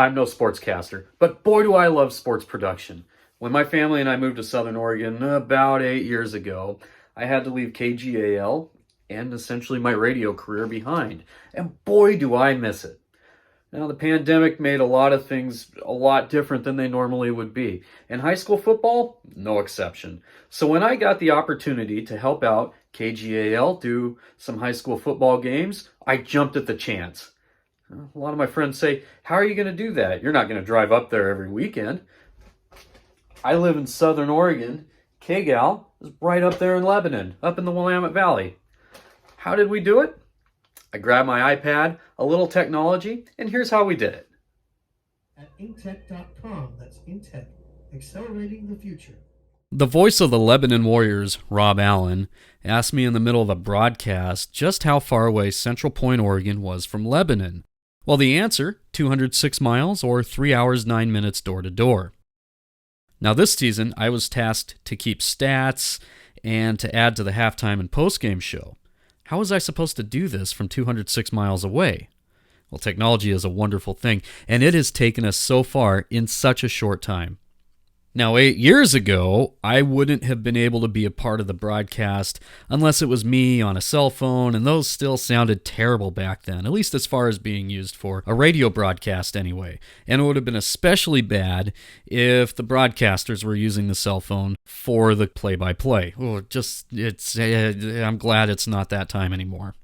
I'm no sportscaster, but boy do I love sports production. When my family and I moved to Southern Oregon about 8 years ago, I had to leave KGAL and essentially my radio career behind. And boy do I miss it. Now, the pandemic made a lot of things a lot different than they normally would be. And high school football, no exception. So when I got the opportunity to help out KGAL do some high school football games, I jumped at the chance. A lot of my friends say, how are you going to do that? You're not going to drive up there every weekend. I live in Southern Oregon. KGAL is right up there in Lebanon, up in the Willamette Valley. How did we do it? I grabbed my iPad, a little technology, and here's how we did it. At intech.com, that's Intech, accelerating the future. The voice of the Lebanon Warriors, Rob Allen, asked me in the middle of a broadcast just how far away Central Point, Oregon was from Lebanon. Well, the answer, 206 miles or 3 hours 9 minutes door to door. Now this season, I was tasked to keep stats and to add to the halftime and postgame show. How was I supposed to do this from 206 miles away? Well, technology is a wonderful thing, and it has taken us so far in such a short time. Now, 8 years ago, I wouldn't have been able to be a part of the broadcast unless it was me on a cell phone, and those still sounded terrible back then, at least as far as being used for a radio broadcast anyway. And it would have been especially bad if the broadcasters were using the cell phone for the play-by-play. I'm glad it's not that time anymore.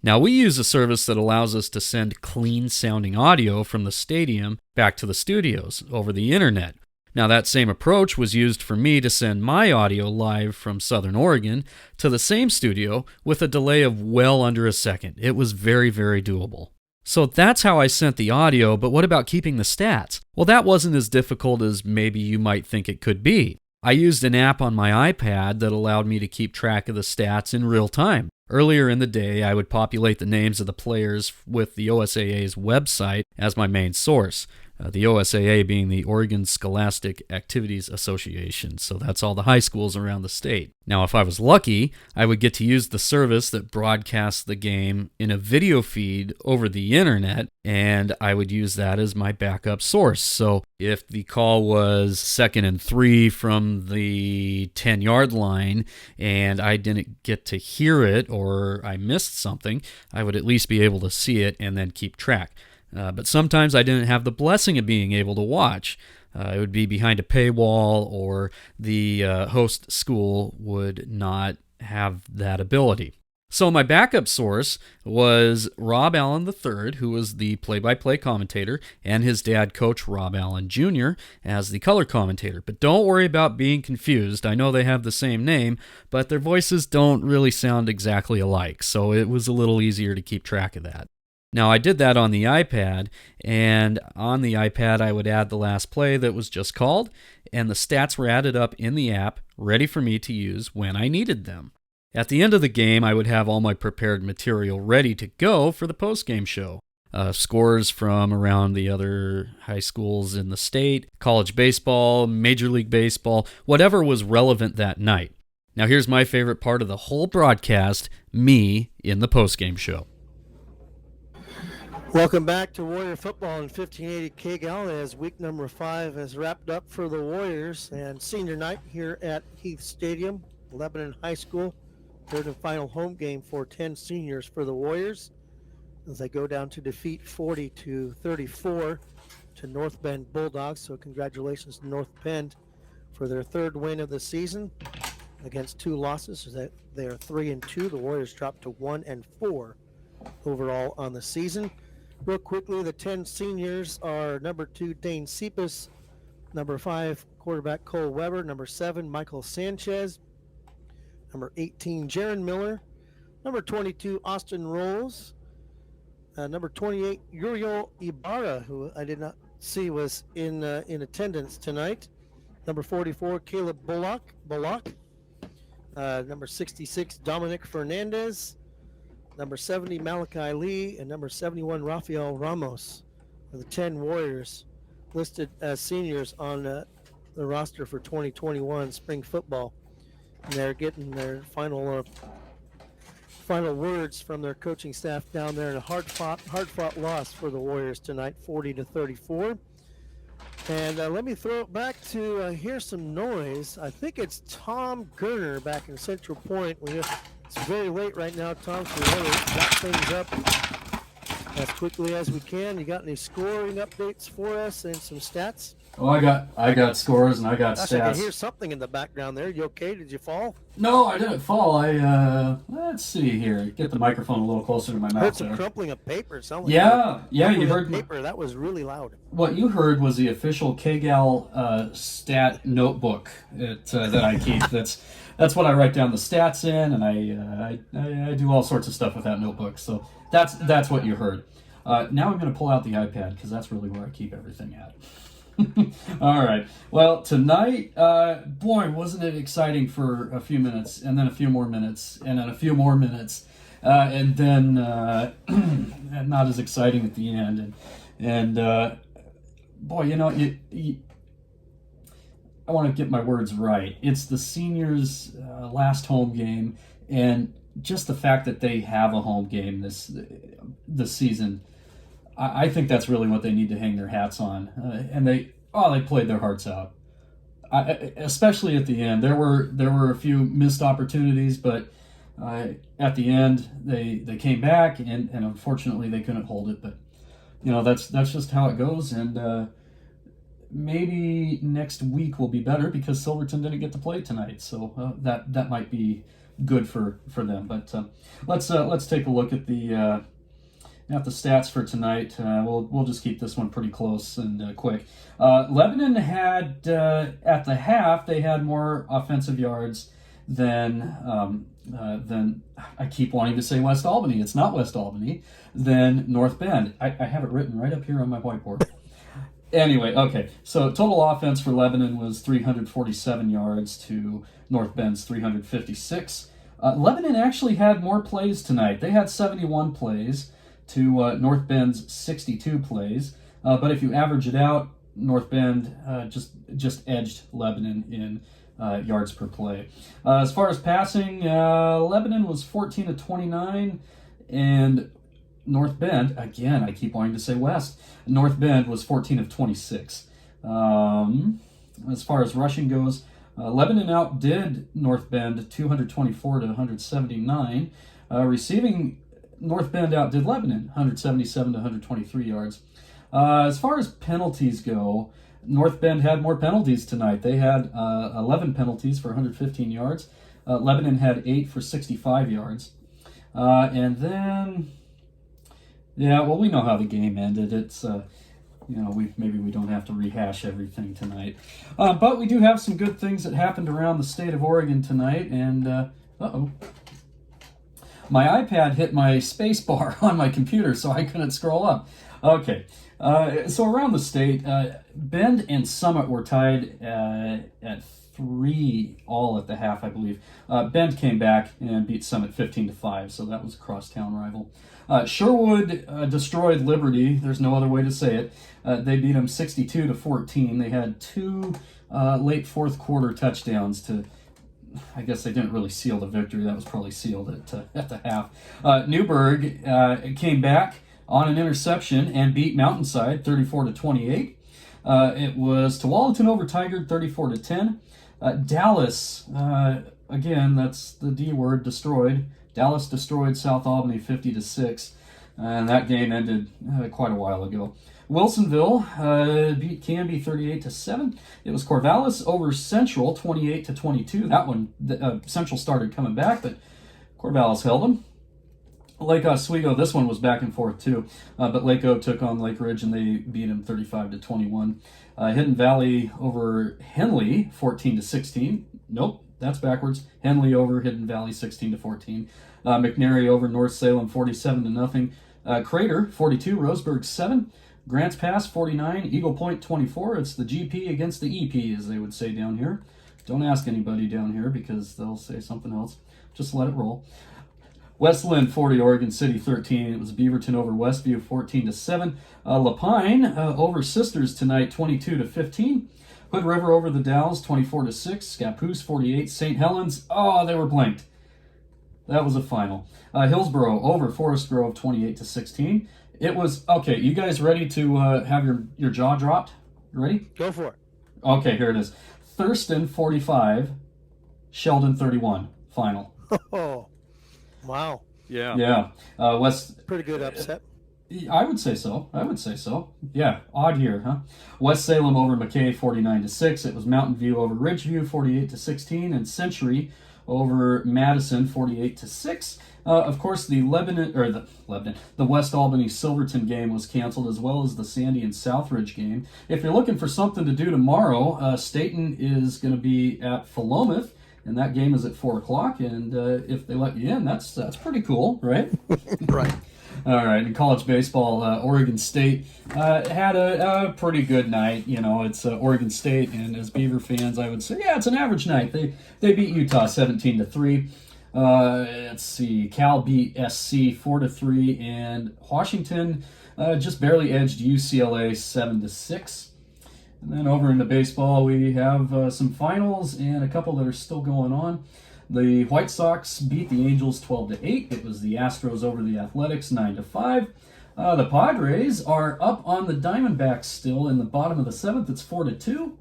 Now, we use a service that allows us to send clean-sounding audio from the stadium back to the studios over the internet. Now, that same approach was used for me to send my audio live from Southern Oregon to the same studio with a delay of well under a second. It was very, very doable. So that's how I sent the audio, but what about keeping the stats? Well, that wasn't as difficult as maybe you might think it could be. I used an app on my iPad that allowed me to keep track of the stats in real time. Earlier in the day, I would populate the names of the players with the OSAA's website as my main source. The OSAA being the Oregon Scholastic Activities Association, so that's all the high schools around the state. Now, if I was lucky, I would get to use the service that broadcasts the game in a video feed over the internet, and I would use that as my backup source. So if the call was 2nd and 3 from the 10-yard line and I didn't get to hear it or I missed something, I would at least be able to see it and then keep track. But sometimes I didn't have the blessing of being able to watch. It would be behind a paywall, or the host school would not have that ability. So my backup source was Rob Allen III, who was the play-by-play commentator, and his dad, Coach Rob Allen Jr., as the color commentator. But don't worry about being confused. I know they have the same name, but their voices don't really sound exactly alike, so it was a little easier to keep track of that. Now, I did that on the iPad, and on the iPad I would add the last play that was just called, and the stats were added up in the app, ready for me to use when I needed them. At the end of the game, I would have all my prepared material ready to go for the postgame show. Scores from around the other high schools in the state, college baseball, Major League Baseball, whatever was relevant that night. Now, here's my favorite part of the whole broadcast, me in the postgame show. Welcome back to Warrior Football on 1580 KGAL as week number 5 has wrapped up for the Warriors and senior night here at Heath Stadium, Lebanon High School. Third and final home game for 10 seniors for the Warriors as they go down to defeat 40-34 to North Bend Bulldogs. So congratulations to North Bend for their third win of the season against 2 losses. So that they are 3-2. The Warriors dropped to 1-4 overall on the season. Real quickly, the 10 seniors are number 2, Dane Cepas, number 5, quarterback Cole Weber, number 7, Michael Sanchez, number 18, Jaron Miller, number 22, Austin Rolls, number 28, Uriel Ibarra, who I did not see was in attendance tonight, number 44, Caleb Bullock, number 66, Dominic Fernandez, number 70, Malachi Lee, and number 71, Rafael Ramos are the 10 Warriors listed as seniors on the roster for 2021 spring football. And they're getting their final final words from their coaching staff down there in a hard-fought loss for the Warriors tonight, 40-34. And let me throw it back to hear some noise. I think it's Tom Gerner back in Central Point. It's very late right now, Tom, so we want to wrap things up as quickly as we can. You got any scoring updates for us and some stats? Oh, I got scores and I got stats. I can hear something in the background there. You okay? Did you fall? No, I didn't fall. Let's see here. Get the microphone a little closer to my mouth. Heard some crumpling of paper. Yeah, you heard paper. That was really loud. What you heard was the official KGAL stat notebook that I keep. That's what I write down the stats in, and I do all sorts of stuff with that notebook. So that's what you heard. Now I'm going to pull out the iPad because that's really where I keep everything at. All right. Well, tonight, boy, wasn't it exciting for a few minutes, and then a few more minutes, and then a few more minutes, and then not as exciting at the end. And boy, I want to get my words right. It's the seniors' last home game, and just the fact that they have a home game this season, I think that's really what they need to hang their hats on. And they played their hearts out. Especially at the end. There were a few missed opportunities, but at the end they came back, and unfortunately they couldn't hold it. But that's just how it goes. And maybe next week will be better because Silverton didn't get to play tonight, so that might be good for them. But let's take a look at the stats for tonight. We'll just keep this one pretty close and quick. Lebanon had at the half they had more offensive yards than I keep wanting to say West Albany. It's not West Albany. Than North Bend. I have it written right up here on my whiteboard. Anyway, okay. So total offense for Lebanon was 347 yards to North Bend's 356. Lebanon actually had more plays tonight. They had 71 plays to North Bend's 62 plays. But if you average it out, North Bend just edged Lebanon in yards per play. As far as passing, Lebanon was 14 of 29, and North Bend, again, I keep wanting to say West, North Bend was 14 of 26. As far as rushing goes, Lebanon outdid North Bend 224 to 179. Receiving, North Bend outdid Lebanon 177 to 123 yards. As far as penalties go, North Bend had more penalties tonight. They had 11 penalties for 115 yards. Lebanon had 8 for 65 yards. And then, yeah, well, we know how the game ended. It's, maybe we don't have to rehash everything tonight. But we do have some good things that happened around the state of Oregon tonight. And, my iPad hit my space bar on my computer, so I couldn't scroll up. Okay. So around the state, Bend and Summit were tied at 3 all at the half, I believe. Bend came back and beat Summit 15-5, so that was a crosstown rival. Sherwood destroyed Liberty. There's no other way to say it. They beat them 62-14. They had 2 late fourth quarter touchdowns to. I guess they didn't really seal the victory. That was probably sealed at the half. Newburgh came back on an interception and beat Mountainside 34-28. It was Tualatin over Tigard 34-10. Dallas, again, that's the D word, destroyed. Dallas destroyed South Albany 50-6, and that game ended quite a while ago. Wilsonville beat Canby 38-7. It was Corvallis over Central 28-22. That one, Central started coming back, but Corvallis held them. Lake Oswego, this one was back and forth too, but Lake O took on Lake Ridge and they beat them 35-21. Hidden Valley over Henley 14-16. Nope, that's backwards. Henley over Hidden Valley 16-14. McNary over North Salem 47-0. Crater 42, Roseburg 7. Grants Pass 49, Eagle Point 24. It's the GP against the EP, as they would say down here. Don't ask anybody down here because they'll say something else. Just let it roll. Westland 40, Oregon City 13. It was Beaverton over Westview 14-7. Lapine over Sisters tonight 22-15. Hood River over the Dalles 24-6. Scappoose 48. St. Helens, they were blanked. That was a final. Hillsboro over Forest Grove 28-16. It was okay. You guys ready to have your jaw dropped? You ready? Go for it. Okay, here it is. Thurston 45, Sheldon 31. Final. Oh, wow. Yeah. West. Pretty good upset. I would say so. Yeah, odd year, huh? West Salem over McKay 49-6. It was Mountain View over Ridgeview 48-16, and Century over Madison 48-6. Of course, the West Albany Silverton game was canceled, as well as the Sandy and Southridge game. If you're looking for something to do tomorrow, Staten is going to be at Philomath, and that game is at 4:00. And if they let you in, that's pretty cool, right? Right. All right, in college baseball, Oregon State had a pretty good night. You know, it's Oregon State, and as Beaver fans, I would say, yeah, it's an average night. They beat Utah 17-3. Let's see, Cal beat SC 4-3, and Washington just barely edged UCLA 7-6. And then over into baseball, we have some finals and a couple that are still going on. The White Sox beat the Angels 12-8. It was the Astros over the Athletics 9-5. The Padres are up on the Diamondbacks still in the bottom of the seventh. It's 4-2.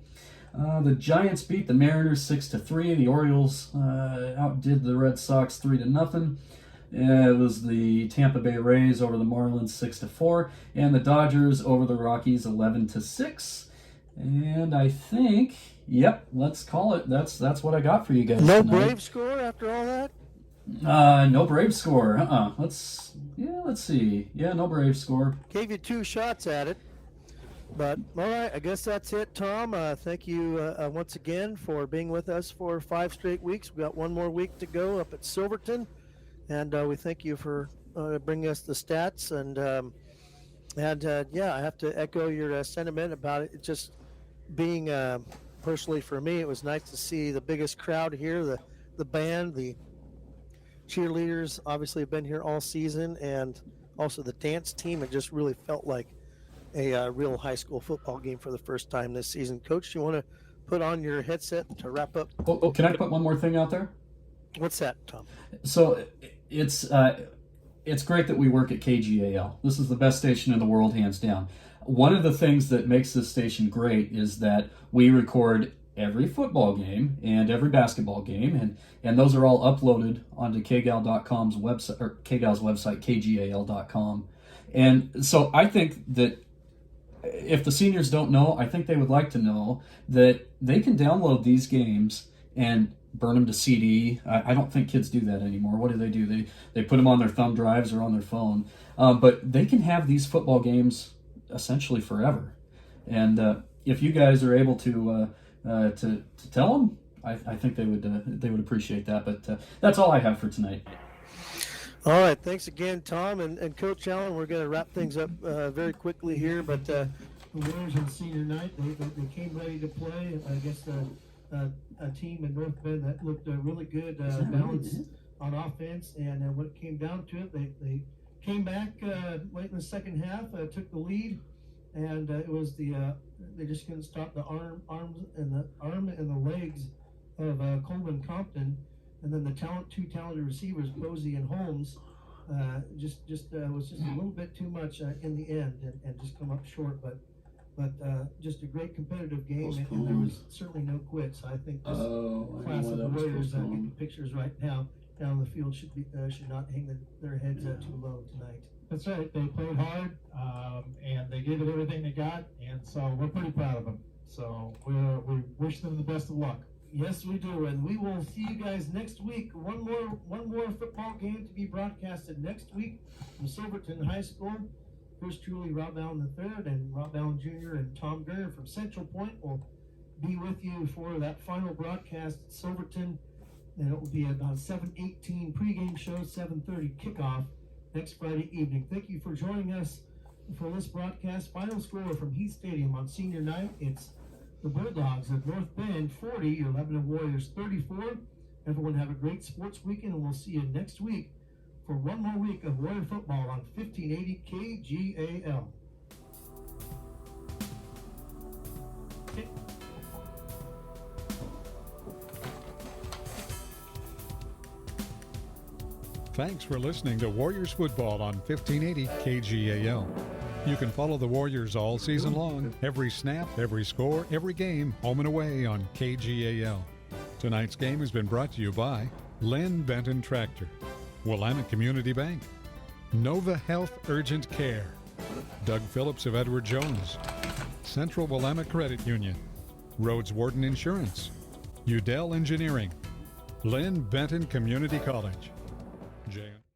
The Giants beat the Mariners 6-3. The Orioles outdid the Red Sox 3-0. It was the Tampa Bay Rays over the Marlins 6-4, and the Dodgers over the Rockies 11-6. And I think, yep, let's call it. That's what I got for you guys. No tonight. Brave score after all that? No Brave score. Let's see. Yeah, no Brave score. Gave you 2 shots at it. But, all right, I guess that's it, Tom. Thank you once again for being with us for 5 straight weeks. We got 1 more week to go up at Silverton. And we thank you for bringing us the stats. And yeah, I have to echo your sentiment about it. It just being, personally for me, it was nice to see the biggest crowd here, the band, the cheerleaders obviously have been here all season, and also the dance team. It just really felt like a real high school football game for the first time this season. Coach, you want to put on your headset to wrap up? Oh, can I put one more thing out there? What's that, Tom? So it's great that we work at KGAL. This is the best station in the world, hands down. One of the things that makes this station great is that we record every football game and every basketball game, and those are all uploaded onto KGAL.com's website, or KGAL's website, KGAL.com. And so I think that if the seniors don't know, I think they would like to know that they can download these games and burn them to CD. I don't think kids do that anymore. What do? They put them on their thumb drives or on their phone. But they can have these football games essentially forever. And if you guys are able to tell them, I think they would appreciate that. But that's all I have for tonight. All right, thanks again, Tom and Coach Allen. We're going to wrap things up very quickly here, but the Warriors on senior night, they came ready to play against a team in North Bend that looked really good, balanced on offense, and when it came down to it, they came back late in the second half, took the lead, and it was they just couldn't stop the arm and the legs of Coleman Compton. And then the two talented receivers, Posey and Holmes, was just a little bit too much in the end, and just come up short. But just a great competitive game, and there was certainly no quits. I think this class of the Warriors, getting pictures right now down on the field, should not hang their heads too low tonight. That's right. They played hard, and they gave it everything they got, and so we're pretty proud of them. So we wish them the best of luck. Yes, we do, and we will see you guys next week. One more football game to be broadcasted next week from Silverton High School. First, truly, Rob Allen III and Rob Allen Jr. and Tom Gurr from Central Point will be with you for that final broadcast at Silverton, and it will be about 7:18 pregame show, 7:30 kickoff next Friday evening. Thank you for joining us for this broadcast. Final score from Heath Stadium on senior night. It's the Bulldogs of North Bend 40, your Lebanon Warriors 34. Everyone have a great sports weekend, and we'll see you next week for one more week of Warrior football on 1580 KGAL. Thanks for listening to Warriors Football on 1580 KGAL. You can follow the Warriors all season long, every snap, every score, every game, home and away on KGAL. Tonight's game has been brought to you by Lynn Benton Tractor, Willamette Community Bank, Nova Health Urgent Care, Doug Phillips of Edward Jones, Central Willamette Credit Union, Rhodes Warden Insurance, Udell Engineering, Lynn Benton Community College. Jan.